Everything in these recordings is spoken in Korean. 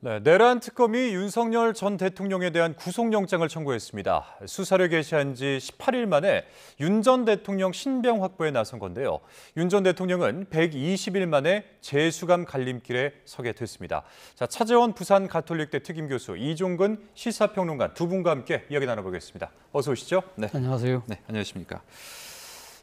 네, 내란 특검이 윤석열 전 대통령에 대한 구속영장을 청구했습니다. 수사를 개시한 지 18일 만에 윤 전 대통령 신병 확보에 나선 건데요. 윤 전 대통령은 120일 만에 재수감 갈림길에 서게 됐습니다. 자, 차재원 부산 가톨릭대 특임교수, 이종근 시사평론가 두 분과 함께 이야기 나눠보겠습니다. 어서 오시죠. 네. 안녕하세요. 네, 안녕하십니까.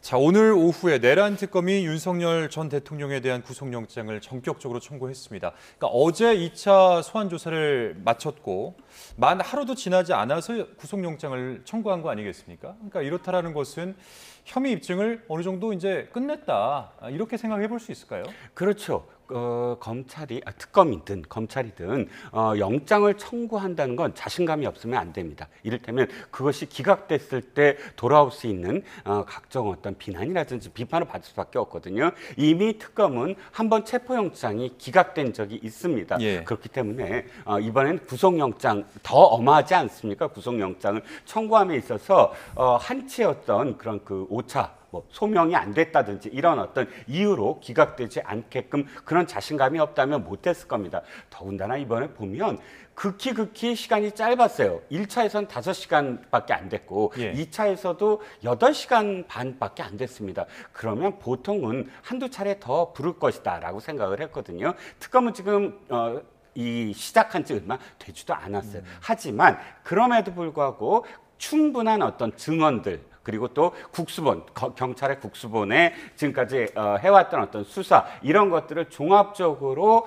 자, 오늘 오후에 내란 특검이 윤석열 전 대통령에 대한 구속영장을 전격적으로 청구했습니다. 그러니까 어제 2차 소환 조사를 마쳤고 만 하루도 지나지 않아서 구속영장을 청구한 거 아니겠습니까? 그러니까 이렇다라는 것은 혐의 입증을 어느 정도 이제 끝냈다, 이렇게 생각해 볼 수 있을까요? 그렇죠. 검찰이 특검이든 검찰이든 영장을 청구한다는 건 자신감이 없으면 안 됩니다. 이를테면 그것이 기각됐을 때 돌아올 수 있는 각종 어떤 비난이라든지 비판을 받을 수밖에 없거든요. 이미 특검은 한번 체포영장이 기각된 적이 있습니다. 예. 그렇기 때문에 이번엔 구속영장 더 엄하지 않습니까? 구속영장을 청구함에 있어서 한치의 어떤 그런 그 오차, 소명이 안 됐다든지 이런 어떤 이유로 기각되지 않게끔 그런 자신감이 없다면 못했을 겁니다. 더군다나 이번에 보면 극히 시간이 짧았어요. 1차에서는 5시간밖에 안 됐고 예. 2차에서도 8시간 반밖에 안 됐습니다. 그러면 보통은 한두 차례 더 부를 것이다 라고 생각을 했거든요. 특검은 지금 이 시작한 지 얼마 되지도 않았어요. 하지만 그럼에도 불구하고 충분한 어떤 증언들, 그리고 또 국수본, 경찰의 국수본에 지금까지 해왔던 어떤 수사 이런 것들을 종합적으로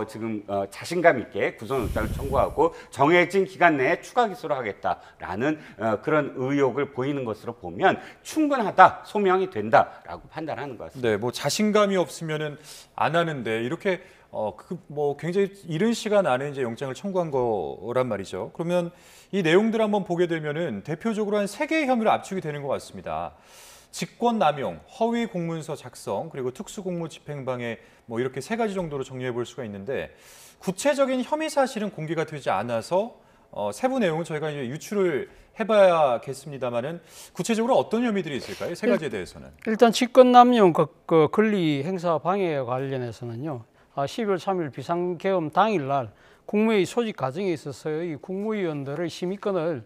지금 자신감 있게 구속영장을 청구하고 정해진 기간 내에 추가 기소를 하겠다라는 그런 의욕을 보이는 것으로 보면 충분하다, 소명이 된다라고 판단하는 것 같습니다. 네, 뭐 자신감이 없으면은 안 하는데 이렇게 굉장히 이른 시간 안에 이제 영장을 청구한 거란 말이죠. 그러면 이 내용들 한번 보게 되면은 대표적으로 한 3개의 혐의로 압축이 되는 것 같습니다. 직권남용, 허위 공문서 작성, 그리고 특수공무집행방해 이렇게 3가지 정도로 정리해 볼 수가 있는데 구체적인 혐의 사실은 공개가 되지 않아서 세부 내용은 저희가 이제 유출을 해봐야겠습니다만은 구체적으로 어떤 혐의들이 있을까요? 3가지에 대해서는. 일단 직권남용 그 권리 행사 방해와 관련해서는요. 12월 3일 비상계엄 당일날 국무회의 소집 과정에 있어서의 국무위원들의 심의권을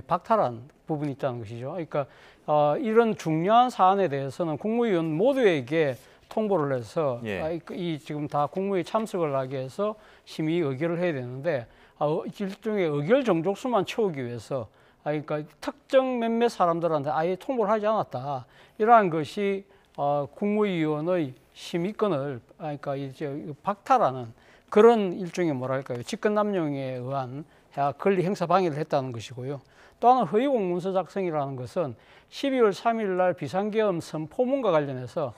박탈한 부분이 있다는 것이죠. 그러니까 이런 중요한 사안에 대해서는 국무위원 모두에게 통보를 해서 예. 이 지금 다 국무회의 참석을 하게 해서 심의 의결을 해야 되는데 일종의 의결 정족수만 채우기 위해서 그러니까 특정 몇몇 사람들한테 아예 통보를 하지 않았다. 이러한 것이 국무위원의 심의권을 그러니까 이제 박탈하는 그런 일종의 뭐랄까요, 직권남용에 의한 권리 행사 방해를 했다는 것이고요. 또 하나 허위 공문서 작성이라는 것은 12월 3일 날 비상계엄 선포문과 관련해서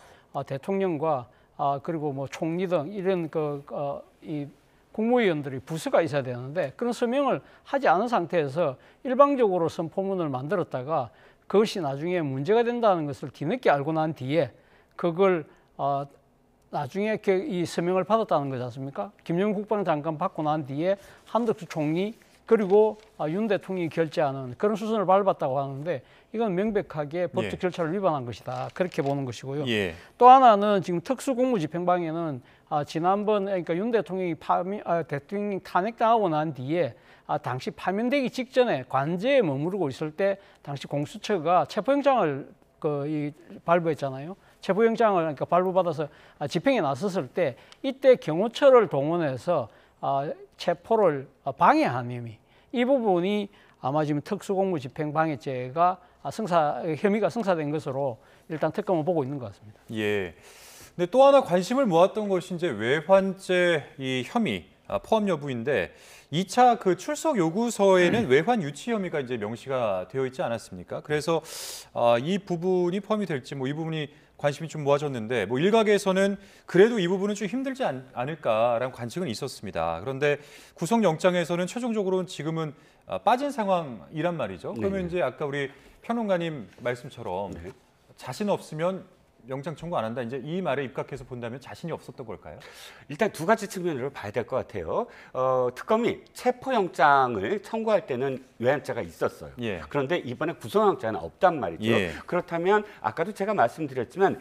대통령과 그리고 뭐 총리 등 이런 이 국무위원들이 부서가 있어야 되는데 그런 서명을 하지 않은 상태에서 일방적으로 선포문을 만들었다가 그것이 나중에 문제가 된다는 것을 뒤늦게 알고 난 뒤에 그걸 나중에 이 서명을 받았다는 거지 않습니까? 김영우 국방장관 받고 난 뒤에 한덕수 총리 그리고 윤 대통령이 결재하는 그런 수순을 밟았다고 하는데 이건 명백하게 법적 절차를 위반한 것이다. 그렇게 보는 것이고요. 예. 또 하나는 지금 특수공무집행방해는 지난번 그러니까 윤 대통령이 대통령 탄핵당하고 난 뒤에 당시 파면되기 직전에 관제에 머무르고 있을 때 당시 공수처가 체포영장을 발부했잖아요. 체포영장을 그러니까 발부받아서 집행에 나섰을 때 이때 경호처를 동원해서 체포를 방해한 혐의, 이 부분이 아마 지금 특수공무집행방해죄가 혐의가 성사된 것으로 일단 특검은 보고 있는 것 같습니다. 예. 근데 또 하나 관심을 모았던 것이 이제 외환죄 이 혐의 포함 여부인데 2차 그 출석 요구서에는 외환 유치 혐의가 이제 명시가 되어 있지 않았습니까? 그래서 이 부분이 포함이 될지 이 부분이 관심이 좀 모아졌는데 일각에서는 그래도 이 부분은 좀 힘들지 않을까라는 관측은 있었습니다. 그런데 구속영장에서는 최종적으로는 지금은 빠진 상황이란 말이죠. 그러면 이제 아까 우리 평론가님 말씀처럼 자신 없으면 영장 청구 안 한다. 이제 이 말에 입각해서 본다면 자신이 없었던 걸까요? 일단 2가지 측면으로 봐야 될 것 같아요. 특검이 체포영장을 청구할 때는 외환죄가 있었어요. 예. 그런데 이번에 구속영장은 없단 말이죠. 예. 그렇다면 아까도 제가 말씀드렸지만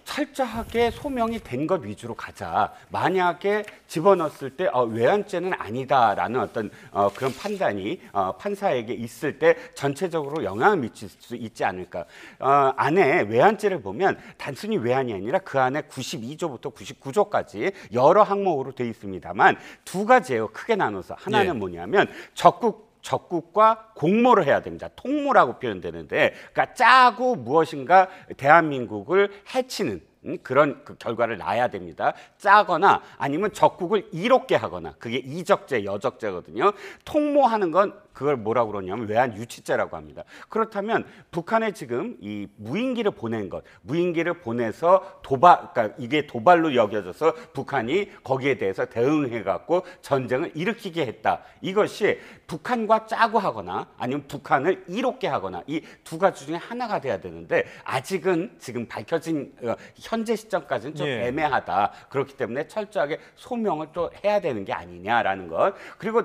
철저하게 소명이 된 것 위주로 가자. 만약에 집어넣었을 때 외환죄는 아니다라는 어떤 그런 판단이 판사에게 있을 때 전체적으로 영향을 미칠 수 있지 않을까. 안에 외환죄를 보면 단순히 외환이 아니라 그 안에 92조부터 99조까지 여러 항목으로 되어 있습니다만 두 가지예요. 크게 나눠서. 하나는 예. 뭐냐면 적국과 공모를 해야 됩니다. 통모라고 표현되는데, 그러니까 짜고 무엇인가 대한민국을 해치는 그런 그 결과를 낳아야 됩니다. 짜거나 아니면 적국을 이롭게 하거나, 그게 이적죄, 여적죄거든요. 통모하는 건 그걸 뭐라고 그러냐면 외환 유치죄라고 합니다. 그렇다면 북한에 지금 이 무인기를 보낸 것, 무인기를 보내서 그러니까 이게 도발로 여겨져서 북한이 거기에 대해서 대응해갖고 전쟁을 일으키게 했다. 이것이 북한과 짜고 하거나 아니면 북한을 이롭게 하거나 이 두 가지 중에 하나가 돼야 되는데, 아직은 지금 밝혀진 현재 시점까지는 좀 예. 애매하다. 그렇기 때문에 철저하게 소명을 또 해야 되는 게 아니냐라는 것. 그리고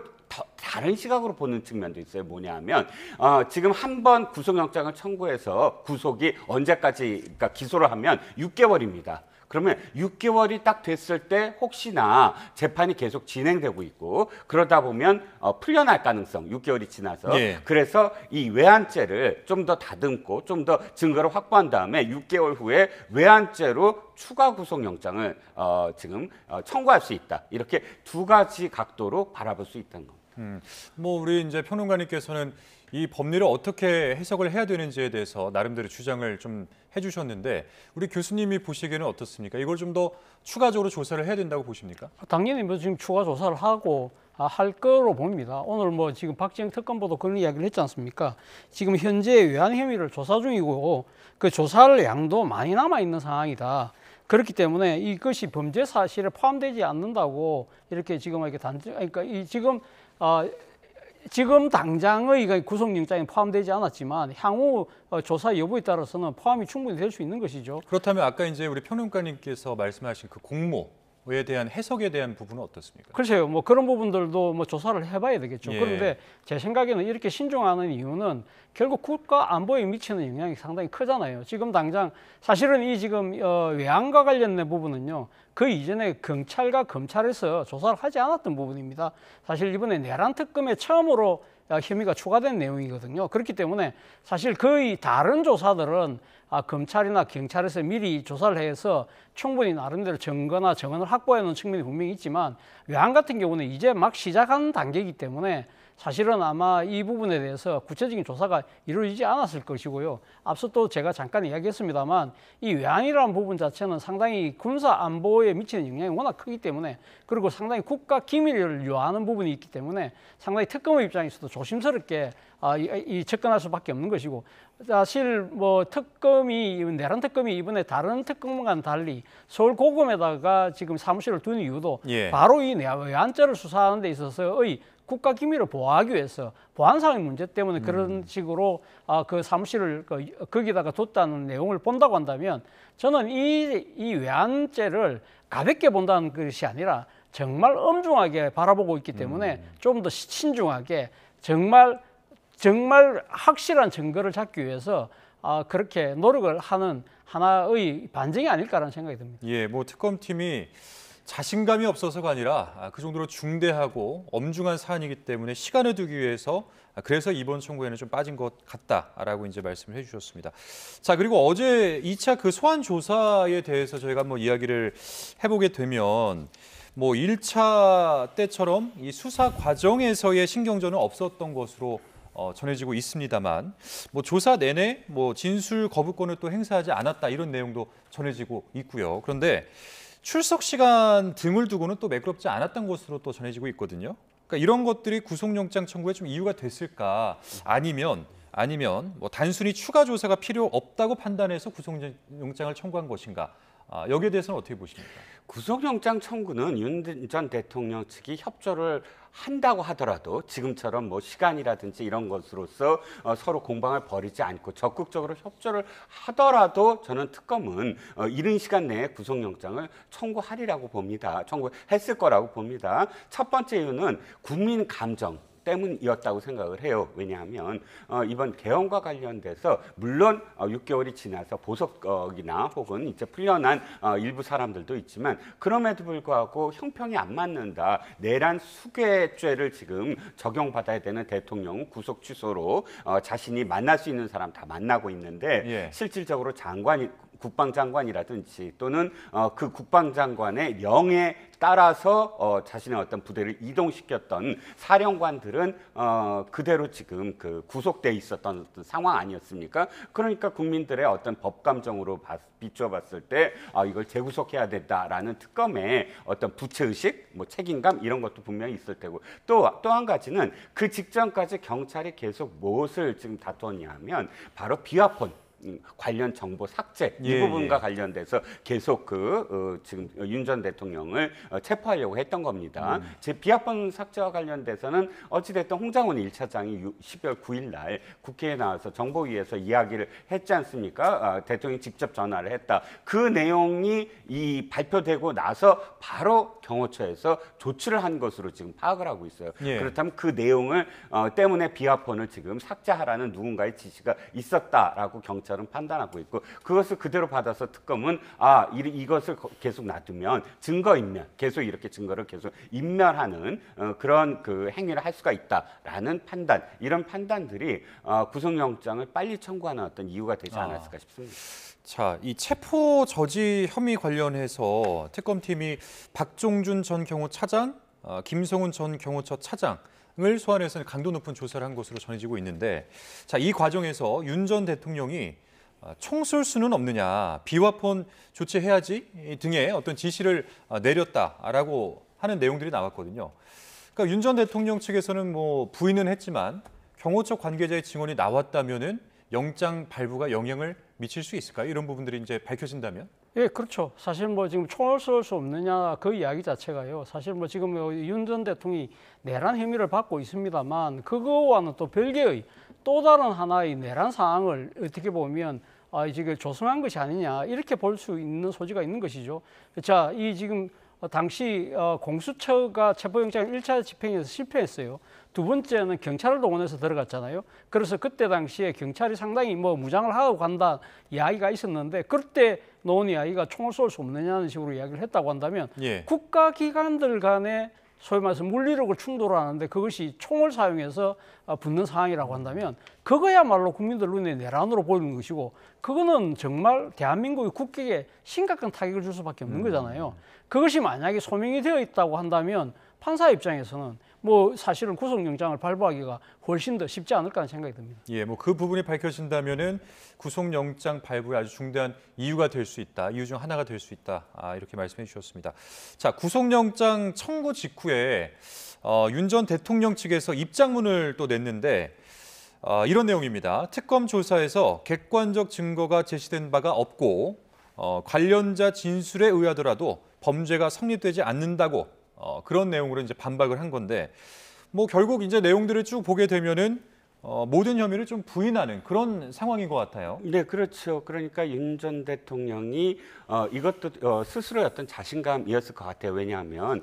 다른 시각으로 보는 측면도 있어요. 뭐냐면 지금 한 번 구속영장을 청구해서 구속이 언제까지, 그러니까 기소를 하면 6개월입니다. 그러면 6개월이 딱 됐을 때 혹시나 재판이 계속 진행되고 있고 그러다 보면 풀려날 가능성, 6개월이 지나서. 예. 그래서 이 외환죄를 좀 더 다듬고 좀 더 증거를 확보한 다음에 6개월 후에 외환죄로 추가 구속영장을 지금 청구할 수 있다. 이렇게 두 가지 각도로 바라볼 수 있다는 겁니다. 뭐 우리 이제 평론가님께서는 이 법리를 어떻게 해석을 해야 되는지에 대해서 나름대로 주장을 좀 해주셨는데, 우리 교수님이 보시기에는 어떻습니까? 이걸 좀 더 추가적으로 조사를 해야 된다고 보십니까? 당연히 뭐 지금 추가 조사를 하고 할 거로 봅니다. 오늘 뭐 지금 박지영 특검보도 그런 이야기를 했지 않습니까? 지금 현재 외환 혐의를 조사 중이고 그 조사할 양도 많이 남아 있는 상황이다. 그렇기 때문에 이것이 범죄 사실에 포함되지 않는다고 이렇게 지금 이렇게 그러니까 지금 당장의 구속영장에 포함되지 않았지만 향후 조사 여부에 따라서는 포함이 충분히 될 수 있는 것이죠. 그렇다면 아까 이제 우리 평론가님께서 말씀하신 그 공모에 대한 해석에 대한 부분은 어떻습니까? 글쎄요, 뭐 그런 부분들도 뭐 조사를 해봐야 되겠죠. 예. 그런데 제 생각에는 이렇게 신중하는 이유는 결국 국가 안보에 미치는 영향이 상당히 크잖아요. 지금 당장 사실은 이 지금 외환과 관련된 부분은요, 그 이전에 경찰과 검찰에서 조사를 하지 않았던 부분입니다. 사실 이번에 내란 특검에 처음으로 혐의가 추가된 내용이거든요. 그렇기 때문에 사실 거의 다른 조사들은 검찰이나 경찰에서 미리 조사를 해서 충분히 나름대로 증거나 정언을 확보해 놓은 측면이 분명히 있지만, 외환 같은 경우는 이제 막 시작하는 단계이기 때문에 사실은 아마 이 부분에 대해서 구체적인 조사가 이루어지지 않았을 것이고요. 앞서 또 제가 잠깐 이야기했습니다만 이 외환이라는 부분 자체는 상당히 군사 안보에 미치는 영향이 워낙 크기 때문에, 그리고 상당히 국가 기밀을 요하는 부분이 있기 때문에 상당히 특검의 입장에서도 조심스럽게 접근할 수밖에 없는 것이고, 사실 뭐 내란 특검이 이번에 다른 특검과는 달리 서울 고검에다가 지금 사무실을 둔 이유도 예. 바로 이 외환죄를 수사하는 데 있어서의 국가 기밀을 보호하기 위해서, 보안상의 문제 때문에 그런 식으로 그 사무실을 거기다가 뒀다는 내용을 본다고 한다면, 저는 이 외환죄를 가볍게 본다는 것이 아니라 정말 엄중하게 바라보고 있기 때문에 좀 더 신중하게 정말 확실한 증거를 찾기 위해서 그렇게 노력을 하는 하나의 반증이 아닐까라는 생각이 듭니다. 예, 뭐 특검팀이 자신감이 없어서가 아니라 그 정도로 중대하고 엄중한 사안이기 때문에 시간을 두기 위해서 그래서 이번 청구에는 좀 빠진 것 같다라고 이제 말씀을 해주셨습니다. 자, 그리고 어제 2차 그 소환 조사에 대해서 저희가 한번 이야기를 해보게 되면, 뭐 1차 때처럼 이 수사 과정에서의 신경전은 없었던 것으로 전해지고 있습니다만, 뭐 조사 내내 뭐 진술 거부권을 또 행사하지 않았다 이런 내용도 전해지고 있고요. 그런데 출석 시간 등을 두고는 또 매끄럽지 않았던 것으로 또 전해지고 있거든요. 그러니까 이런 것들이 구속영장 청구에 좀 이유가 됐을까? 아니면 뭐 단순히 추가 조사가 필요 없다고 판단해서 구속영장을 청구한 것인가? 여기에 대해서는 어떻게 보십니까? 구속영장 청구는 윤 전 대통령 측이 협조를 한다고 하더라도 지금처럼 뭐 시간이라든지 이런 것으로서 서로 공방을 벌이지 않고 적극적으로 협조를 하더라도 저는 특검은 이른 시간 내에 구속영장을 청구하리라고 봅니다. 청구했을 거라고 봅니다. 첫 번째 이유는 국민 감정 때문이었다고 생각을 해요. 왜냐하면 이번 개헌과 관련돼서 물론 6개월이 지나서 보석이나 혹은 이제 풀려난 일부 사람들도 있지만 그럼에도 불구하고 형평이 안 맞는다. 내란 수괴죄를 지금 적용받아야 되는 대통령 구속 취소로 자신이 만날 수 있는 사람 다 만나고 있는데 예. 실질적으로 국방장관이라든지 또는 그 국방장관의 영에 따라서 자신의 어떤 부대를 이동시켰던 사령관들은 그대로 지금 그 구속돼 있었던 어떤 상황 아니었습니까? 그러니까 국민들의 어떤 법 감정으로 비추어 봤을 때 이걸 재구속해야 된다라는 특검의 어떤 부채의식, 뭐 책임감 이런 것도 분명히 있을 테고 또 한 가지는 그 직전까지 경찰이 계속 무엇을 지금 다투었냐면 바로 비화폰 관련 정보 삭제 이 예, 부분과 예. 관련돼서 계속 지금 윤 전 대통령을 체포하려고 했던 겁니다. 제 비화폰 삭제와 관련돼서는 어찌됐든 홍장원 1차장이 12월 9일 날 국회에 나와서 정보위에서 이야기를 했지 않습니까? 대통령이 직접 전화를 했다. 그 내용이 발표되고 나서 바로 경호처에서 조치를 한 것으로 지금 파악을 하고 있어요. 예. 그렇다면 그 내용을 때문에 비화폰을 지금 삭제하라는 누군가의 지시가 있었다라고 경찰은 판단하고 있고 그것을 그대로 받아서 특검은 이것을 계속 놔두면 증거인멸, 계속 이렇게 증거를 계속 인멸하는 그런 그 행위를 할 수가 있다라는 판단, 이런 판단들이 구속영장을 빨리 청구하는 어떤 이유가 되지 않았을까 싶습니다. 자, 이 체포 저지 혐의 관련해서 특검팀이 박종준 전 경호차장, 김성훈 전 경호처 차장을 소환해서 강도 높은 조사를 한 것으로 전해지고 있는데, 자, 이 과정에서 윤 전 대통령이 총 쏠 수는 없느냐, 비화폰 조치해야지 등의 어떤 지시를 내렸다라고 하는 내용들이 나왔거든요. 그러니까 윤 전 대통령 측에서는 뭐 부인은 했지만 경호처 관계자의 증언이 나왔다면은 영장 발부가 영향을 미칠 수 있을까요? 이런 부분들이 이제 밝혀진다면? 예, 그렇죠. 사실 뭐 지금 총을 쏠 수 없느냐 그 이야기 자체가요. 사실 뭐 지금 윤 전 대통령이 내란 혐의를 받고 있습니다만 그거와는 또 별개의 또 다른 하나의 내란 사항을 어떻게 보면 지금 조성한 것이 아니냐 이렇게 볼 수 있는 소지가 있는 것이죠. 자, 이 지금 당시 공수처가 체포영장 1차 집행에서 실패했어요. 두 번째는 경찰을 동원해서 들어갔잖아요. 그래서 그때 당시에 경찰이 상당히 뭐 무장을 하고 간다 이야기가 있었는데 그때 놓은 이야기가 총을 쏠 수 없느냐는 식으로 이야기를 했다고 한다면 예. 국가기관들 간에 소위 말해서 물리력을 충돌하는데 그것이 총을 사용해서 붙는 상황이라고 한다면 그거야말로 국민들 눈에 내란으로 보이는 것이고 그거는 정말 대한민국의 국격에 심각한 타격을 줄 수밖에 없는 거잖아요. 그것이 만약에 소명이 되어 있다고 한다면 판사 입장에서는 뭐 사실은 구속영장을 발부하기가 훨씬 더 쉽지 않을까 하는 생각이 듭니다. 예, 뭐 그 부분이 밝혀진다면은 구속영장 발부에 아주 중대한 이유가 될 수 있다. 이유 중 하나가 될 수 있다. 이렇게 말씀해 주셨습니다. 자, 구속영장 청구 직후에 윤 전 대통령 측에서 입장문을 또 냈는데 이런 내용입니다. 특검 조사에서 객관적 증거가 제시된 바가 없고 관련자 진술에 의하더라도 범죄가 성립되지 않는다고 그런 내용으로 이제 반박을 한 건데 뭐 결국 이제 내용들을 쭉 보게 되면은 모든 혐의를 좀 부인하는 그런 상황인 것 같아요. 네, 그렇죠. 그러니까 윤 전 대통령이 이것도 스스로의 어떤 자신감이었을 것 같아요. 왜냐하면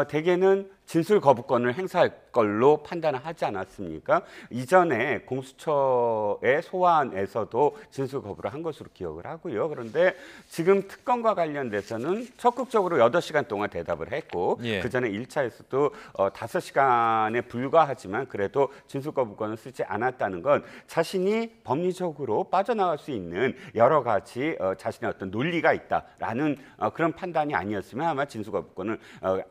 대개는 진술 거부권을 행사할 걸로 판단을 하지 않았습니까? 이전에 공수처의 소환에서도 진술 거부를 한 것으로 기억을 하고요. 그런데 지금 특검과 관련돼서는 적극적으로 8시간 동안 대답을 했고 예. 그전에 1차에서도 5시간에 불과하지만 그래도 진술 거부권을 쓰지 않았다는 건 자신이 법리적으로 빠져나갈 수 있는 여러 가지 자신의 어떤 논리가 있다라는 그런 판단이 아니었으면 아마 진술 거부권을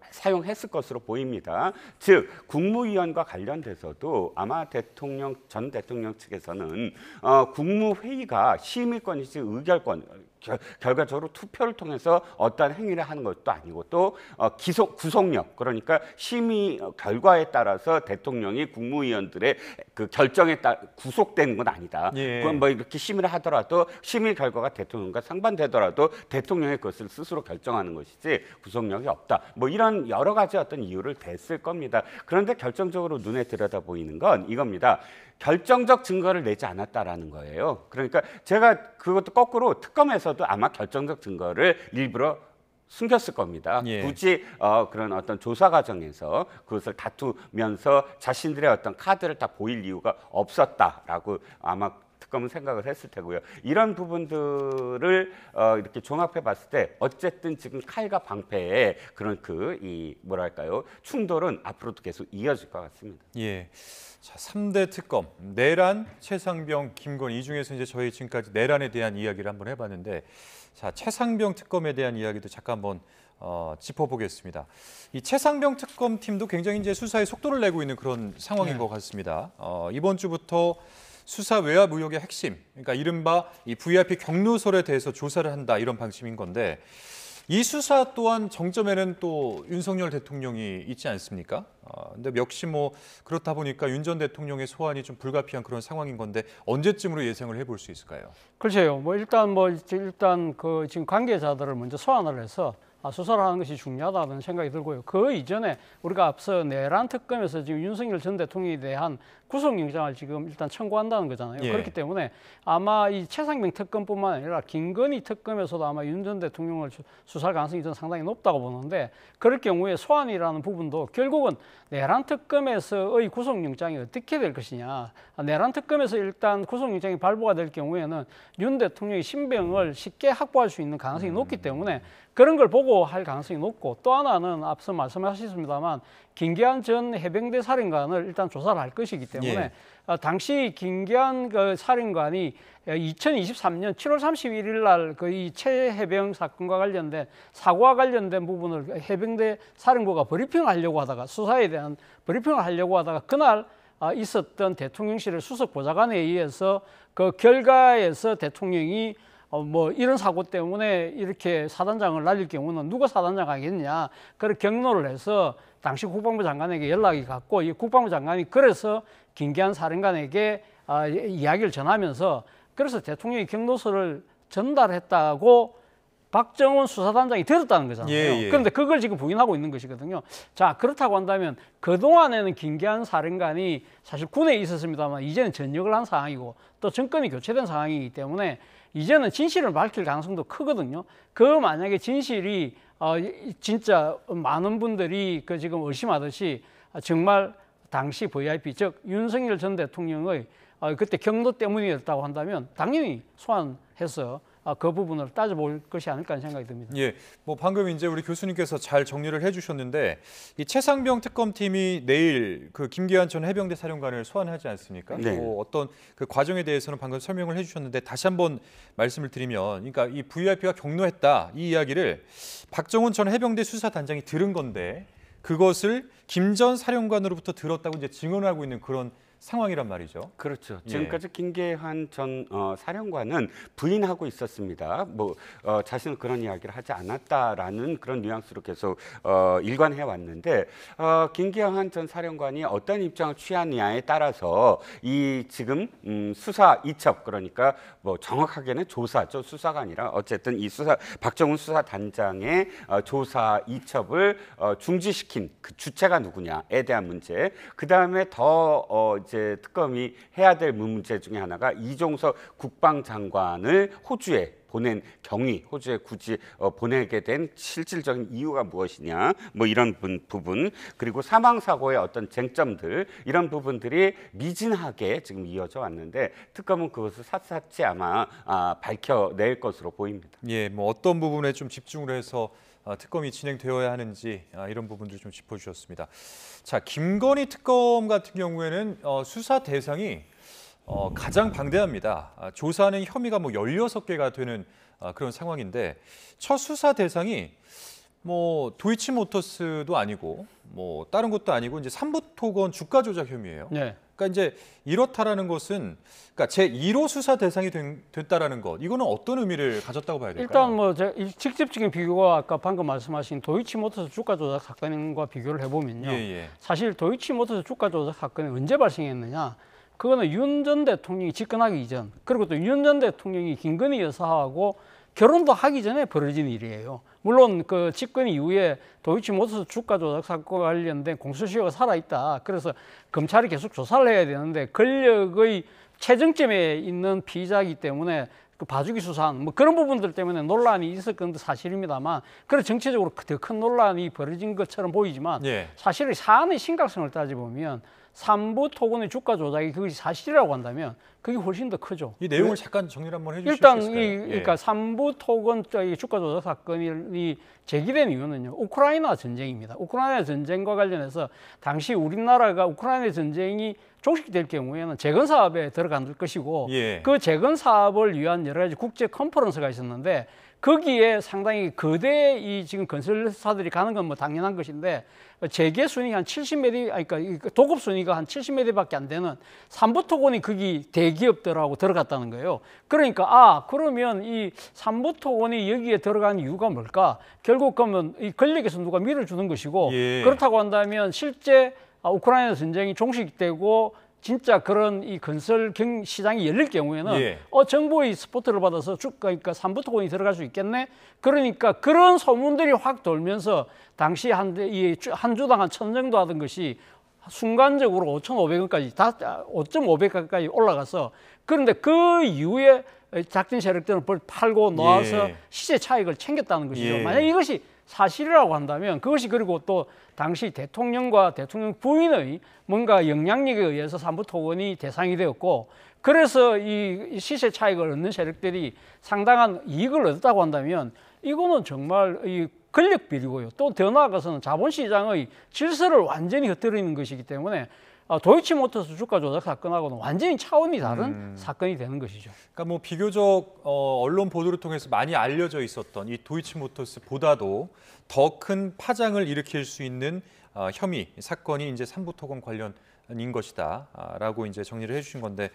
사용했을 것으로 보입니다. 즉 국무위원과 관련돼서도 아마 전 대통령 측에서는 국무회의가 심의권이지 의결권 결과적으로 투표를 통해서 어떠한 행위를 하는 것도 아니고 또 구속력 그러니까 심의 결과에 따라서 대통령이 국무위원들의 그 결정에 따라 구속되는 건 아니다. 예. 그건 뭐 이렇게 심의를 하더라도 심의 결과가 대통령과 상반되더라도 대통령의 것을 스스로 결정하는 것이지 구속력이 없다. 뭐 이런 여러 가지 어떤 이유를 댔을 겁니다. 그런데 결정적으로 눈에 들여다 보이는 건 이겁니다. 결정적 증거를 내지 않았다라는 거예요. 그러니까 제가 그것도 거꾸로 특검에서도 아마 결정적 증거를 일부러 숨겼을 겁니다. 예. 굳이 그런 어떤 조사 과정에서 그것을 다투면서 자신들의 어떤 카드를 다 보일 이유가 없었다라고 아마 특검은 생각을 했을 테고요. 이런 부분들을 이렇게 종합해 봤을 때 어쨌든 지금 칼과 방패의 그런 뭐랄까요, 충돌은 앞으로도 계속 이어질 것 같습니다. 예. 자, 3대 특검, 내란, 최상병, 김건희 이 중에서 이제 저희 지금까지 내란에 대한 이야기를 한번 해봤는데, 자, 최상병 특검에 대한 이야기도 잠깐 한번 짚어보겠습니다. 이 최상병 특검 팀도 굉장히 이제 수사에 속도를 내고 있는 그런 상황인 것 같습니다. 이번 주부터 수사 외압 의혹의 핵심, 그러니까 이른바 이 VIP 경로설에 대해서 조사를 한다 이런 방침인 건데, 이 수사 또한 정점에는 또 윤석열 대통령이 있지 않습니까? 근데 역시 뭐 그렇다 보니까 윤 전 대통령의 소환이 좀 불가피한 그런 상황인 건데 언제쯤으로 예상을 해볼 수 있을까요? 글쎄요. 일단 그 지금 관계자들을 먼저 소환을 해서 수사를 하는 것이 중요하다는 생각이 들고요. 그 이전에 우리가 앞서 내란 특검에서 지금 윤석열 전 대통령에 대한 구속영장을 지금 일단 청구한다는 거잖아요. 예. 그렇기 때문에 아마 이 최상병 특검뿐만 아니라 김건희 특검에서도 아마 윤 전 대통령을 수사할 가능성이 저는 상당히 높다고 보는데, 그럴 경우에 소환이라는 부분도 결국은 내란 특검에서의 구속영장이 어떻게 될 것이냐. 내란 특검에서 일단 구속영장이 발부가 될 경우에는 윤 대통령의 신병을 쉽게 확보할 수 있는 가능성이 높기 때문에 그런 걸 보고 할 가능성이 높고, 또 하나는 앞서 말씀하셨습니다만 김기한 전 해병대 사령관을 일단 조사를 할 것이기 때문에 당시 김기한 그 사령관이 2023년 7월 31일 날 그 이 최해병 사건과 관련된 사고와 관련된 부분을 해병대 사령부가 브리핑을 하려고 하다가, 수사에 대한 브리핑을 하려고 하다가 그날 있었던 대통령실의 수석 보좌관에 의해서 그 결과에서 대통령이 뭐 이런 사고 때문에 이렇게 사단장을 날릴 경우는 누가 사단장 하겠냐, 그걸 경로를 해서 당시 국방부 장관에게 연락이 갔고, 이 국방부 장관이 그래서 김기한 사령관에게 이야기를 전하면서, 그래서 대통령이 경로서를 전달했다고 박정훈 수사단장이 들었다는 거잖아요. 예. 그런데 그걸 지금 부인하고 있는 것이거든요. 자, 그렇다고 한다면 그동안에는 김기한 사령관이 사실 군에 있었습니다만 이제는 전역을 한 상황이고 또 정권이 교체된 상황이기 때문에 이제는 진실을 밝힐 가능성도 크거든요. 그 만약에 진실이 진짜 많은 분들이 그 지금 의심하듯이 정말 당시 VIP, 즉 윤석열 전 대통령의 그때 경로 때문이었다고 한다면 당연히 소환해서 그 부분을 따져볼 것이 아닐까 하는 생각이 듭니다. 예, 뭐 방금 이제 우리 교수님께서 잘 정리를 해주셨는데, 이 최상병 특검팀이 내일 그 김기한 전 해병대 사령관을 소환하지 않습니까? 네. 뭐 어떤 그 과정에 대해서는 방금 설명을 해주셨는데 다시 한번 말씀을 드리면, 그러니까 이 VIP가 경로했다 이 이야기를 박정훈 전 해병대 수사단장이 들은 건데 그것을 김 전 사령관으로부터 들었다고 이제 증언하고 있는 그런 상황이란 말이죠. 그렇죠. 예. 지금까지 김계환 전 사령관은 부인하고 있었습니다. 뭐 자신은 그런 이야기를 하지 않았다라는 그런 뉘앙스로 계속 일관해 왔는데, 김계환 전 사령관이 어떤 입장을 취하느냐에 따라서 이 지금 수사 이첩, 그러니까 뭐 정확하게는 조사죠, 수사가 아니라 어쨌든 이 박정훈 수사단장의 조사 이첩을 중지시킨 그 주체가 누구냐에 대한 문제, 그 다음에 더 이제 특검이 해야 될 문제 중에 하나가 이종석 국방장관을 호주에 보낸 경위, 호주에 굳이 보내게 된 실질적인 이유가 무엇이냐, 뭐 이런 부분, 그리고 사망 사고의 어떤 쟁점들, 이런 부분들이 미진하게 지금 이어져 왔는데 특검은 그것을 샅샅이 아마 밝혀낼 것으로 보입니다. 예, 뭐 어떤 부분에 좀 집중을 해서 특검이 진행되어야 하는지 이런 부분들 좀 짚어주셨습니다. 자, 김건희 특검 같은 경우에는 수사 대상이 가장 방대합니다. 조사하는 혐의가 뭐 16개가 되는 그런 상황인데, 첫 수사 대상이 뭐 도이치모터스도 아니고 뭐 다른 것도 아니고 이제 삼부토건 주가 조작 혐의예요. 네. 그러니까 이제 이렇다라는 것은, 그러니까 제 1호 수사 대상이 됐다라는 것, 이거는 어떤 의미를 가졌다고 봐야 될까요? 일단 뭐 직접적인 비교가 아까 방금 말씀하신 도이치모터스 주가 조작 사건과 비교를 해보면요. 예. 사실 도이치모터스 주가 조작 사건이 언제 발생했느냐? 그거는 윤 전 대통령이 집권하기 이전, 그리고 또 윤 전 대통령이 김건희 여사하고 결혼도 하기 전에 벌어진 일이에요. 물론 그 집권 이후에 도이치모터스 주가 조작 사건과 관련된 공소시효가 살아있다. 그래서 검찰이 계속 조사를 해야 되는데 권력의 최정점에 있는 피의자이기 때문에 그 봐주기 수사한 뭐 그런 부분들 때문에 논란이 있었건 사실입니다만, 그래 정치적으로 더 큰 논란이 벌어진 것처럼 보이지만 예. 사실 사안의 심각성을 따져보면 삼부 토건의 주가 조작이 그것이 사실이라고 한다면 그게 훨씬 더 크죠. 이 내용을 잠깐 정리를 한번 해주실 일단 수 있을까요? 그러니까 삼부 토건 주가 조작 사건이 제기된 이유는요, 우크라이나 전쟁입니다. 우크라이나 전쟁과 관련해서 당시 우리나라가 우크라이나 전쟁이 종식될 경우에는 재건 사업에 들어갈 것이고, 예. 그 재건 사업을 위한 여러 가지 국제 컨퍼런스가 있었는데 거기에 상당히 거대 이 지금 건설사들이 가는 건 뭐 당연한 것인데, 재개 순위가 한 70mm, 그러니까 도급 순위가 한 70mm밖에 안 되는 삼부토건이 거기 대기업들하고 들어갔다는 거예요. 그러니까 그러면 이 삼부토건이 여기에 들어간 이유가 뭘까? 결국 그러면 이 권력에서 누가 밀어주는 것이고, 예. 그렇다고 한다면 실제 우크라이나 전쟁이 종식되고 진짜 그런 이 건설 시장이 열릴 경우에는 예. 정부의 스포트를 받아서 그러니까 삼부토건이 들어갈 수 있겠네. 그러니까 그런 소문들이 확 돌면서 당시 한 주당 한 1,000 정도 하던 것이 순간적으로 5,500원까지 다 5.5배까지 올라가서, 그런데 그 이후에 작전 세력들은 팔고 놓아서 예. 시세 차익을 챙겼다는 것이죠. 예. 만약 이것이 사실이라고 한다면 그것이, 그리고 또 당시 대통령과 대통령 부인의 뭔가 영향력에 의해서 삼부토건이 대상이 되었고, 그래서 이 시세 차익을 얻는 세력들이 상당한 이익을 얻었다고 한다면 이거는 정말 이 권력 비리고요. 또 더 나아가서는 자본시장의 질서를 완전히 흐트리는 것이기 때문에 도이치모터스 주가 조작 사건하고는 완전히 차원이 다른 사건이 되는 것이죠. 그러니까 뭐 비교적 언론 보도를 통해서 많이 알려져 있었던 이 도이치모터스보다도 더 큰 파장을 일으킬 수 있는 혐의 사건이 이제 삼부토건 관련인 것이다라고 이제 정리를 해주신 건데,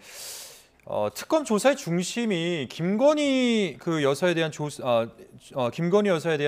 특검 조사의 중심이 김건희 여사에 대한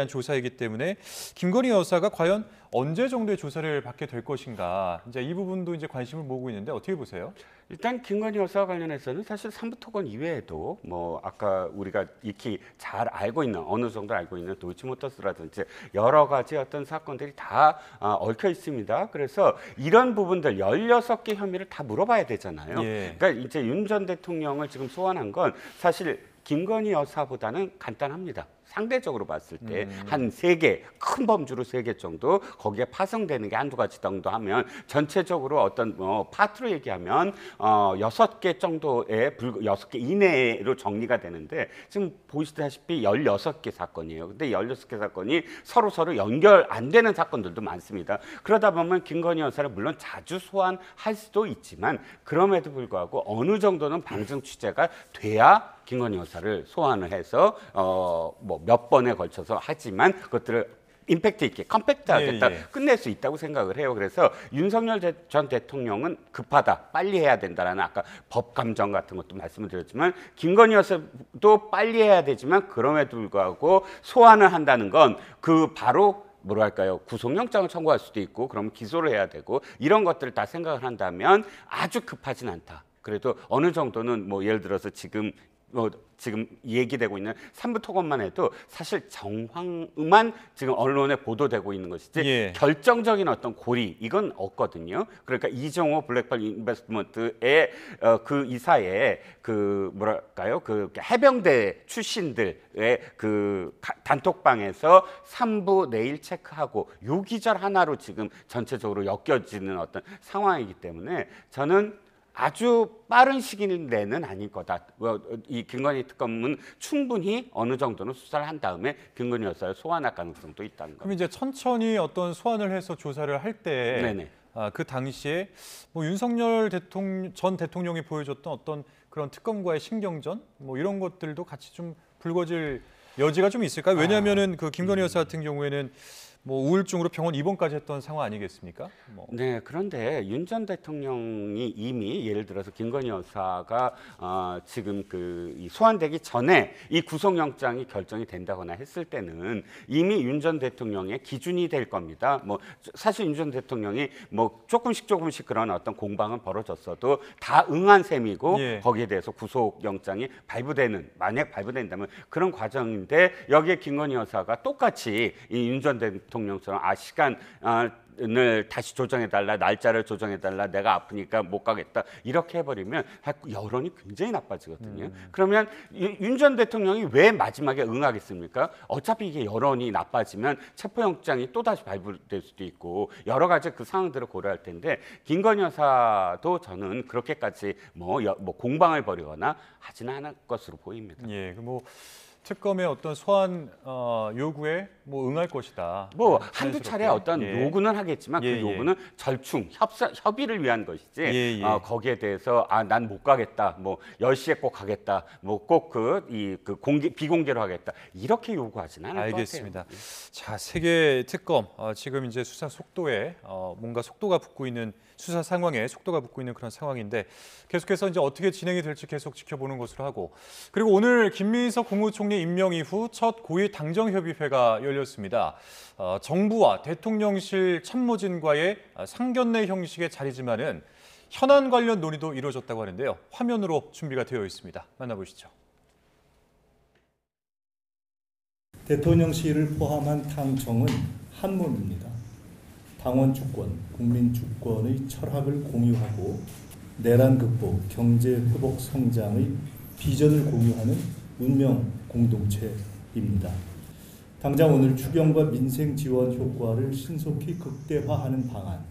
조사이기 때문에 김건희 여사가 과연 언제 정도의 조사를 받게 될 것인가, 이제 이 부분도 이제 관심을 모으고 있는데 어떻게 보세요? 일단 김건희 여사와 관련해서는 사실 삼부토건 이외에도 뭐 아까 우리가 익히 잘 알고 있는, 어느 정도 알고 있는 도이치모터스라든지 여러 가지 어떤 사건들이 다 얽혀 있습니다. 그래서 이런 부분들 16개 혐의를 다 물어봐야 되잖아요. 예. 그러니까 이제 윤 전 대통령을 지금 소환한 건 사실 김건희 여사보다는 간단합니다. 상대적으로 봤을 때 한 3개, 큰 범주로 3개 정도, 거기에 파생되는 게 한두 가지 정도 하면 전체적으로 어떤 파트로 얘기하면 6개 정도의 6개 이내로 정리가 되는데, 지금 보시다시피 16개 사건이에요. 근데 16개 사건이 서로 연결 안 되는 사건들도 많습니다. 그러다 보면 김건희 여사를 물론 자주 소환할 수도 있지만, 그럼에도 불구하고 어느 정도는 방증 취재가 돼야 김건희 여사를 소환을 해서 뭐 몇 번에 걸쳐서 하지만 그것들을 임팩트 있게 컴팩트하게 딱 끝낼 수 있다고 생각을 해요. 그래서 윤석열 전 대통령은 급하다, 빨리 해야 된다라는 아까 법 감정 같은 것도 말씀을 드렸지만, 김건희 여사도 빨리 해야 되지만 그럼에도 불구하고 소환을 한다는 건 바로 뭐랄까요, 구속영장을 청구할 수도 있고, 그럼 기소를 해야 되고, 이런 것들을 다 생각을 한다면 아주 급하진 않다. 그래도 어느 정도는 뭐 예를 들어서 지금 얘기되고 있는 삼부토건만 해도 사실 정황만 지금 언론에 보도되고 있는 것이지, 예. 결정적인 어떤 고리 이건 없거든요. 그러니까 이정호 블랙펄 인베스트먼트의 그 이사의 뭐랄까요, 해병대 출신들의 단톡방에서 3부 내일 체크하고 요 기절 하나로 지금 전체적으로 엮여지는 어떤 상황이기 때문에 저는 아주 빠른 시기 내는 아닐 거다. 이 김건희 특검은 충분히 어느 정도는 수사를 한 다음에 김건희 여사를 소환할 가능성도 있다는 거죠. 그럼 이제 천천히 어떤 소환을 해서 조사를 할 때 그 당시에 뭐 윤석열 전 대통령이 보여줬던 어떤 그런 특검과의 신경전 뭐 이런 것들도 같이 좀 불거질 여지가 좀 있을까요? 왜냐하면은 그 김건희 여사 같은 경우에는 뭐 우울증으로 병원 입원까지 했던 상황 아니겠습니까? 네, 그런데 윤 전 대통령이 이미 예를 들어서 김건희 여사가 지금 이 소환되기 전에 이 구속영장이 결정이 된다거나 했을 때는 이미 윤 전 대통령의 기준이 될 겁니다. 뭐 사실 윤 전 대통령이 뭐 조금씩 그런 어떤 공방은 벌어졌어도 다 응한 셈이고, 거기에 대해서 구속영장이 만약 발부된다면 그런 과정인데, 여기에 김건희 여사가 똑같이 이 윤 전 대통령처럼 시간 시간을 다시 조정해달라, 날짜를 조정해달라, 내가 아프니까 못 가겠다 이렇게 해버리면 여론이 굉장히 나빠지거든요. 그러면 윤 전 대통령이 왜 마지막에 응하겠습니까? 어차피 이게 여론이 나빠지면 체포영장이 또다시 발부될 수도 있고 여러 가지 그 상황들을 고려할 텐데 김건희 여사도 저는 그렇게까지 뭐 공방을 벌이거나 하지는 않을 것으로 보입니다. 예, 뭐 특검의 어떤 소환 요구에 뭐 응할 것이다. 뭐 네, 한두 차례 자연스럽게. 어떤 예. 요구는 하겠지만 예, 그 요구는 절충, 협의를 위한 것이지 예, 예. 거기에 대해서 난 못 가겠다, 뭐 10시에 꼭 가겠다, 뭐 꼭 비공개로 하겠다 이렇게 요구하지는 않을 알겠습니다. 것 같아요. 자, 세계 특검 지금 이제 수사 속도에 뭔가 속도가 붙고 있는 수사 상황에 속도가 붙고 있는 그런 상황인데 계속해서 이제 어떻게 진행이 될지 계속 지켜보는 것으로 하고 그리고 오늘 김민석 국무총리 임명 이후 첫 고위 당정협의회가 열렸습니다. 정부와 대통령실 참모진과의 상견례 형식의 자리지만은 현안 관련 논의도 이루어졌다고 하는데요. 화면으로 준비가 되어 있습니다. 만나보시죠. 대통령실을 포함한 당정은 한 몸입니다. 당원 주권, 국민 주권의 철학을 공유하고 내란 극복, 경제 회복 성장의 비전을 공유하는 운명 공동체입니다. 당장 오늘 추경과 민생 지원 효과를 신속히 극대화하는 방안,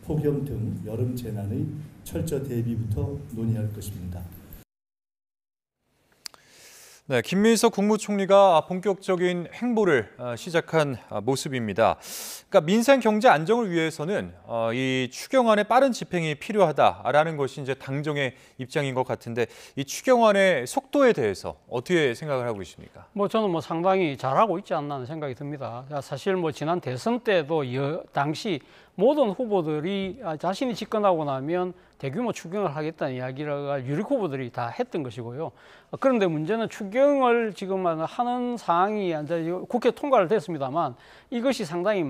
폭염 등 여름 재난의 철저 대비부터 논의할 것입니다. 네, 김민석 국무총리가 본격적인 행보를 시작한 모습입니다. 그러니까 민생 경제 안정을 위해서는 이 추경안의 빠른 집행이 필요하다라는 것이 이제 당정의 입장인 것 같은데 이 추경안의 속도에 대해서 어떻게 생각을 하고 계십니까? 뭐 저는 뭐 상당히 잘하고 있지 않나 하는 생각이 듭니다. 사실 뭐 지난 대선 때도 당시 모든 후보들이 자신이 집권하고 나면 대규모 추경을 하겠다는 이야기를 유력 후보들이 다 했던 것이고요. 그런데 문제는 추경을 지금 하는 상황이 이제 국회 통과를 됐습니다만 이것이 상당히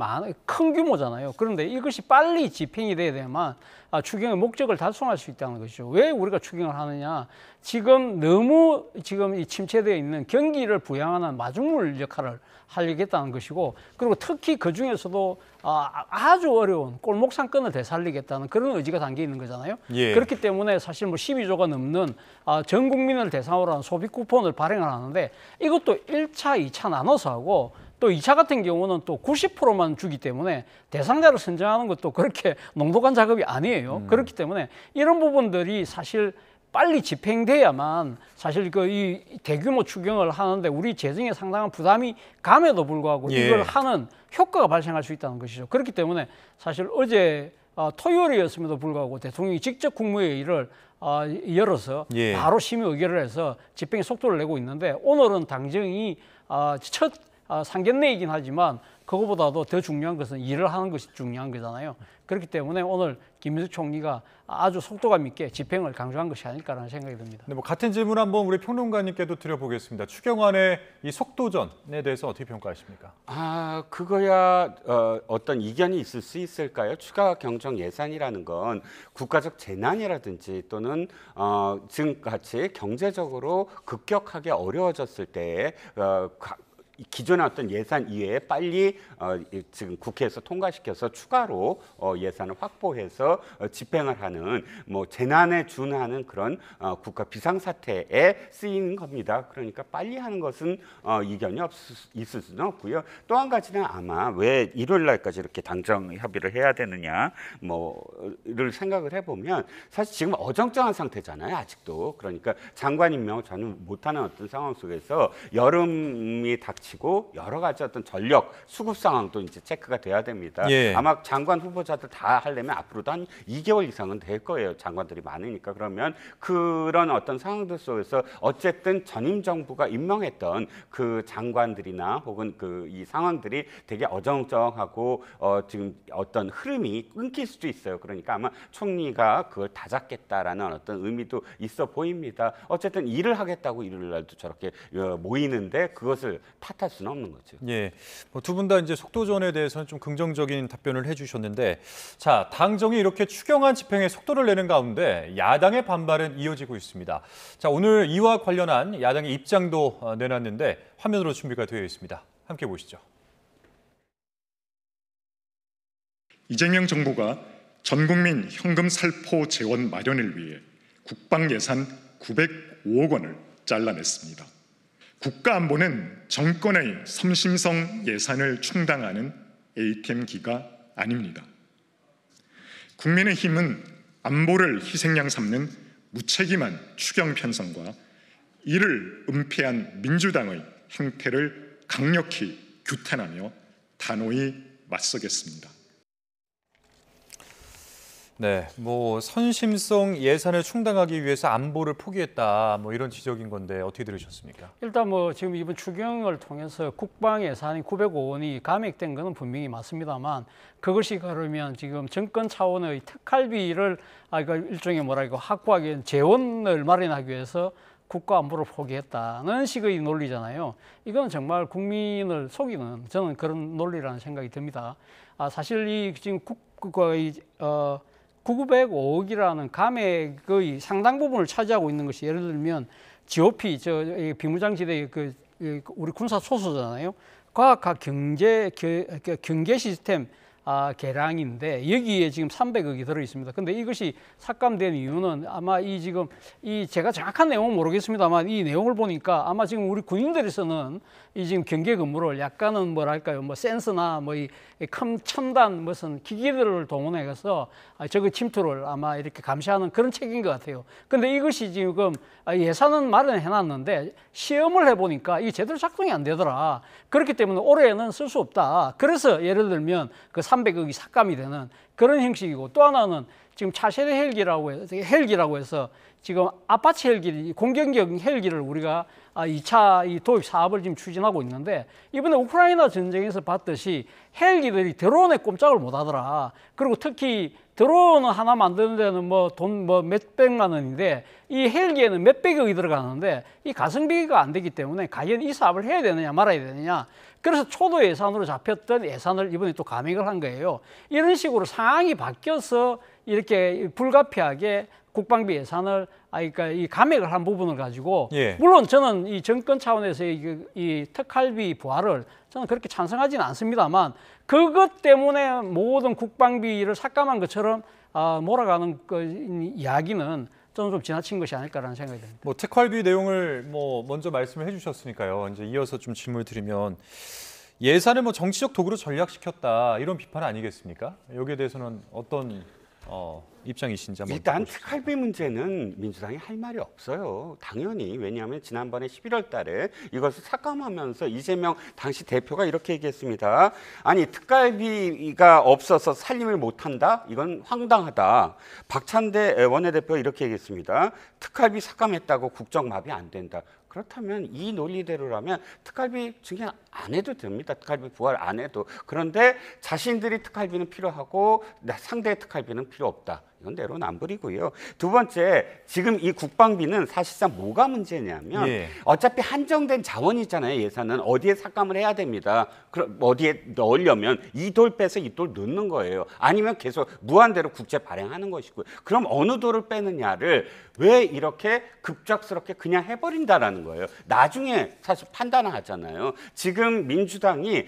큰 규모잖아요. 그런데 이것이 빨리 집행이 돼야 되야만 추경의 목적을 달성할 수 있다는 것이죠. 왜 우리가 추경을 하느냐? 지금 너무 이 침체되어 있는 경기를 부양하는 마중물 역할을 하려겠다는 것이고 그리고 특히 그 중에서도 아주 어려운 골목상권을 되살리겠다는 그런 의지가 담겨 있는 거잖아요. 예. 그렇기 때문에 사실 뭐 12조가 넘는 전 국민을 대상으로 한 소비 쿠폰을 발행을 하는데 이것도 1차, 2차 나눠서 하고 또 2차 같은 경우는 또 90%만 주기 때문에 대상자를 선정하는 것도 그렇게 농독한 작업이 아니에요. 그렇기 때문에 이런 부분들이 사실 빨리 집행돼야만 사실 이 대규모 추경을 하는데 우리 재정에 상당한 부담이 감에도 불구하고 예. 이걸 하는 효과가 발생할 수 있다는 것이죠. 그렇기 때문에 사실 어제 토요일이었음에도 불구하고 대통령이 직접 국무회의를 열어서 예. 바로 심의 의결을 해서 집행의 속도를 내고 있는데 오늘은 당정이 첫 상견례이긴 하지만 그거보다도 더 중요한 것은 일을 하는 것이 중요한 거잖아요. 그렇기 때문에 오늘 김민석 총리가 아주 속도감 있게 집행을 강조한 것이 아닐까라는 생각이 듭니다. 네, 뭐 같은 질문 한번 우리 평론가님께도 드려보겠습니다. 추경안의 이 속도전에 대해서 어떻게 평가하십니까? 그거야 어떤 이견이 있을 수 있을까요? 추가 경정 예산이라는 건 국가적 재난이라든지 또는 지금같이 경제적으로 급격하게 어려워졌을 때에 기존의 어떤 예산 이외에 빨리 지금 국회에서 통과시켜서 추가로 예산을 확보해서 집행을 하는 뭐 재난에 준하는 그런 국가 비상사태에 쓰이는 겁니다. 그러니까 빨리 하는 것은 이견이 있을 수는 없고요. 또 한 가지는 아마 왜 일요일 날까지 이렇게 당정 협의를 해야 되느냐 뭐를 생각을 해보면 사실 지금 어정쩡한 상태잖아요. 아직도. 그러니까 장관 임명을 전혀 못하는 어떤 상황 속에서 여름이 닥치고 여러 가지 어떤 전력 수급 상황도 이제 체크가 돼야 됩니다. 예. 아마 장관 후보자들 다 하려면 앞으로도 한 2개월 이상은 될 거예요. 장관들이 많으니까. 그러면 그런 어떤 상황들 속에서 어쨌든 전임 정부가 임명했던 그 장관들이나 혹은 이 상황들이 되게 어정쩡하고 지금 어떤 흐름이 끊길 수도 있어요. 그러니까 아마 총리가 그걸 다잡겠다라는 어떤 의미도 있어 보입니다. 어쨌든 일을 하겠다고 일요일 날도 저렇게 모이는데 그것을 탓할 수는 없는 거죠. 예, 두 분 다 이제 속도전에 대해서는 좀 긍정적인 답변을 해주셨는데, 자, 당정이 이렇게 추경안 집행에 속도를 내는 가운데 야당의 반발은 이어지고 있습니다. 자, 오늘 이와 관련한 야당의 입장도 내놨는데 화면으로 준비가 되어 있습니다. 함께 보시죠. 이재명 정부가 전국민 현금 살포 재원 마련을 위해 국방 예산 905억 원을 잘라냈습니다. 국가안보는 정권의 섬심성 예산을 충당하는 ATM기가 아닙니다. 국민의힘은 안보를 희생양 삼는 무책임한 추경 편성과 이를 은폐한 민주당의 행태를 강력히 규탄하며 단호히 맞서겠습니다. 네, 뭐 선심성 예산을 충당하기 위해서 안보를 포기했다, 뭐 이런 지적인 건데 어떻게 들으셨습니까? 일단 뭐 지금 이번 추경을 통해서 국방 예산이 905억 원이 감액된 것은 분명히 맞습니다만 그것이 그러면 지금 정권 차원의 특활비를 그러니까 일종의 뭐랄까 확보하기 위한 재원을 마련하기 위해서 국가 안보를 포기했다는 식의 논리잖아요. 이건 정말 국민을 속이는 저는 그런 논리라는 생각이 듭니다. 사실 이 지금 905억이라는 감액의 상당 부분을 차지하고 있는 것이 예를 들면 GOP, 비무장지대 우리 군사 소수잖아요. 과학과 경계 시스템 개량인데 여기에 지금 300억이 들어 있습니다. 근데 이것이 삭감된 이유는 아마 제가 정확한 내용은 모르겠습니다만 이 내용을 보니까 아마 지금 우리 군인들이 쓰는 이 지금 경계 근무를 약간은 뭐랄까요, 뭐 센서나 뭐 이 첨단 무슨 기기들을 동원해서 저거 침투를 아마 이렇게 감시하는 그런 책인 것 같아요. 근데 이것이 지금 예산은 마련해 놨는데 시험을 해보니까 이게 제대로 작동이 안 되더라. 그렇기 때문에 올해는 쓸 수 없다. 그래서 예를 들면 그 300억이 삭감이 되는 그런 형식이고, 또 하나는 지금 차세대 헬기라고 해서 지금 아파치 헬기, 공격형 헬기를 우리가 2차 이 도입 사업을 지금 추진하고 있는데 이번에 우크라이나 전쟁에서 봤듯이 헬기들이 드론에 꼼짝을 못 하더라. 그리고 특히 드론 하나 만드는 데는 돈 몇백만 원인데 이 헬기에는 몇백억이 들어가는데 이 가성비가 안 되기 때문에 과연 이 사업을 해야 되느냐 말아야 되느냐. 그래서 초도 예산으로 잡혔던 예산을 이번에 또 감액을 한 거예요. 이런 식으로 상황이 바뀌어서 이렇게 불가피하게 국방비 예산을 그러니까 이 감액을 한 부분을 가지고 물론 저는 이 정권 차원에서 이 특활비 부활을 저는 그렇게 찬성하지는 않습니다만 그것 때문에 모든 국방비를 삭감한 것처럼 몰아가는 이야기는 저는 좀 지나친 것이 아닐까라는 생각이 듭니다. 뭐 특활비 내용을 먼저 말씀을 해주셨으니까요. 이제 이어서 좀 질문을 드리면 예산을 정치적 도구로 전략시켰다 이런 비판 아니겠습니까? 여기에 대해서는 어떤 입장이신지 한번 일단 특활비 문제는 민주당이 할 말이 없어요. 당연히. 왜냐하면 지난번에 11월 달에 이것을 삭감하면서 이재명 당시 대표가 이렇게 얘기했습니다. 아니 특활비가 없어서 살림을 못한다? 이건 황당하다. 박찬대 원내대표가 이렇게 얘기했습니다. 특활비 삭감했다고 국정마비 안 된다. 그렇다면 이 논리대로라면 특활비 증액 안 해도 됩니다. 특활비 부활 안 해도. 그런데 자신들이 특활비는 필요하고 상대의 특활비는 필요 없다. 이건 내로남불이고요. 두 번째, 지금 이 국방비는 사실상 뭐가 문제냐면 어차피 한정된 자원이잖아요. 예산은 어디에 삭감을 해야 됩니다. 그럼 어디에 넣으려면 이 돌 빼서 이 돌 넣는 거예요. 아니면 계속 무한대로 국채 발행하는 것이고요. 그럼 어느 돌을 빼느냐를 왜 이렇게 급작스럽게 그냥 해버린다라는 거예요. 나중에 사실 판단을 하잖아요. 지금 민주당이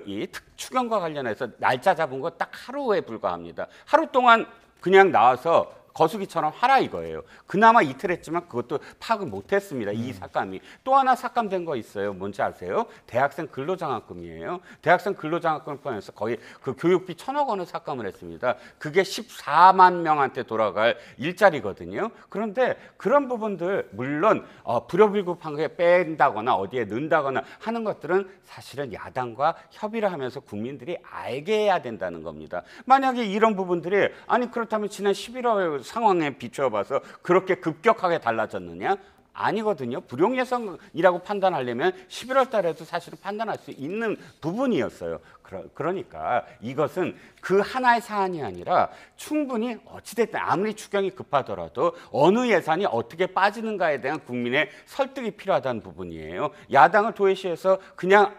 이 추경과 관련해서 날짜 잡은 거 딱 하루에 불과합니다. 하루 동안 그냥 나와서 거수기처럼 하라 이거예요. 그나마 이틀 했지만 그것도 파악을 못했습니다. 이 삭감이. 또 하나 삭감된 거 있어요. 뭔지 아세요? 대학생 근로장학금이에요. 대학생 근로장학금을 포함해서 거의 그 교육비 1,000억 원을 삭감을 했습니다. 그게 14만 명한테 돌아갈 일자리거든요. 그런데 그런 부분들 물론 불효불급한 게 뺀다거나 어디에 넣는다거나 하는 것들은 사실은 야당과 협의를 하면서 국민들이 알게 해야 된다는 겁니다. 만약에 이런 부분들이 아니 그렇다면 지난 11월 상황에 비춰봐서 그렇게 급격하게 달라졌느냐? 아니거든요. 불용 예산이라고 판단하려면 11월 달에도 사실은 판단할 수 있는 부분이었어요. 그러니까 이것은 그 하나의 사안이 아니라 충분히 어찌됐든 아무리 추경이 급하더라도 어느 예산이 어떻게 빠지는가에 대한 국민의 설득이 필요하다는 부분이에요. 야당을 도외시해서 그냥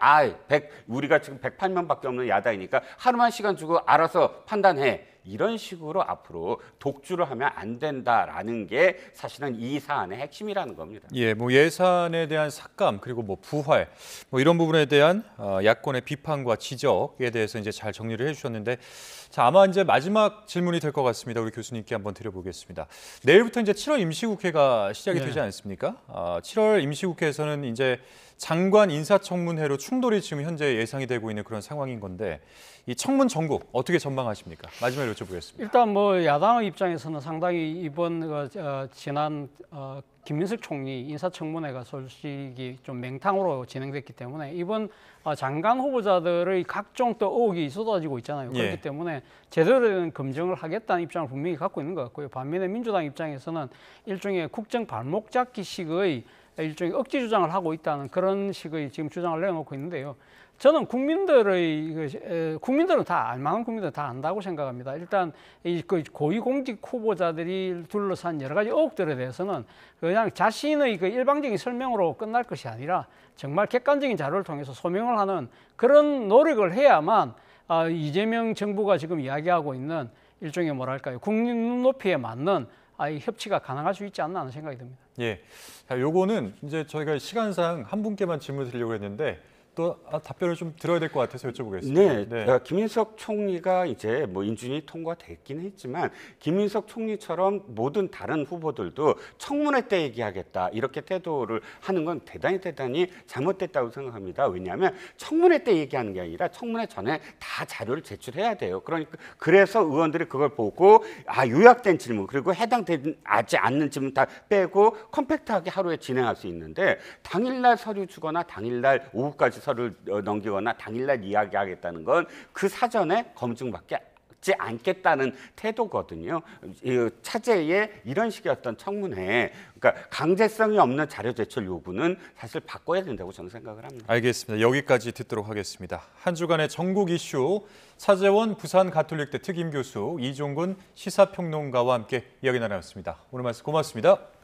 우리가 지금 108명밖에 없는 야당이니까 하루만 시간 주고 알아서 판단해. 이런 식으로 앞으로 독주를 하면 안 된다라는 게 사실은 이 사안의 핵심이라는 겁니다. 예산에 대한 삭감 그리고 부활 이런 부분에 대한 야권의 비판과 지적 해석에 대해서 이제 잘 정리를 해주셨는데, 자, 아마 이제 마지막 질문이 될 것 같습니다. 우리 교수님께 한번 드려보겠습니다. 내일부터 이제 7월 임시국회가 시작이 되지 않습니까? 7월 임시국회에서는 이제 장관 인사청문회로 충돌이 지금 현재 예상이 되고 있는 그런 상황인 건데, 이 청문 전국 어떻게 전망하십니까? 마지막으로 여쭤보겠습니다. 일단 뭐 야당의 입장에서는 상당히 이번 지난 김민석 총리 인사청문회가 솔직히 좀 맹탕으로 진행됐기 때문에 이번 장관 후보자들의 각종 또 의혹이 쏟아지고 있잖아요. 그렇기 예. 때문에 제대로 된 검증을 하겠다는 입장을 분명히 갖고 있는 것 같고요. 반면에 민주당 입장에서는 일종의 국정 발목 잡기식의 일종의 억지 주장을 하고 있다는 그런 식의 지금 주장을 내놓고 있는데요. 저는 국민들은 다 알만한 국민들은 다 안다고 생각합니다. 일단 이 고위공직 후보자들이 둘러싼 여러 가지 의혹들에 대해서는 그냥 자신의 그 일방적인 설명으로 끝날 것이 아니라 정말 객관적인 자료를 통해서 소명을 하는 그런 노력을 해야만 이재명 정부가 지금 이야기하고 있는 일종의 뭐랄까요, 국민 눈높이에 맞는 이 협치가 가능할 수 있지 않나 하는 생각이 듭니다. 예, 자, 요거는 이제 저희가 시간상 한 분께만 질문을 드리려고 했는데 또 답변을 좀 들어야 될 것 같아서 여쭤보겠습니다. 네, 김인석 총리가 이제 뭐 인준이 통과됐긴 했지만 김인석 총리처럼 모든 다른 후보들도 청문회 때 얘기하겠다 이렇게 태도를 하는 건 대단히 잘못됐다고 생각합니다. 왜냐하면 청문회 때 얘기하는 게 아니라 청문회 전에 다 자료를 제출해야 돼요. 그러니까 그래서 의원들이 그걸 보고 요약된 질문 그리고 해당되지 않는 질문 다 빼고 컴팩트하게 하루에 진행할 수 있는데 당일날 서류 주거나 당일날 오후까지 서를 넘기거나 당일날 이야기하겠다는 건 그 사전에 검증받지 않겠다는 태도거든요. 차제에 이런 식의 어떤 청문회, 그러니까 강제성이 없는 자료 제출 요구는 사실 바꿔야 된다고 저는 생각을 합니다. 알겠습니다. 여기까지 듣도록 하겠습니다. 한 주간의 전국 이슈, 차재원 부산가톨릭대 특임교수, 이종근 시사평론가와 함께 이야기 나눴습니다. 오늘 말씀 고맙습니다.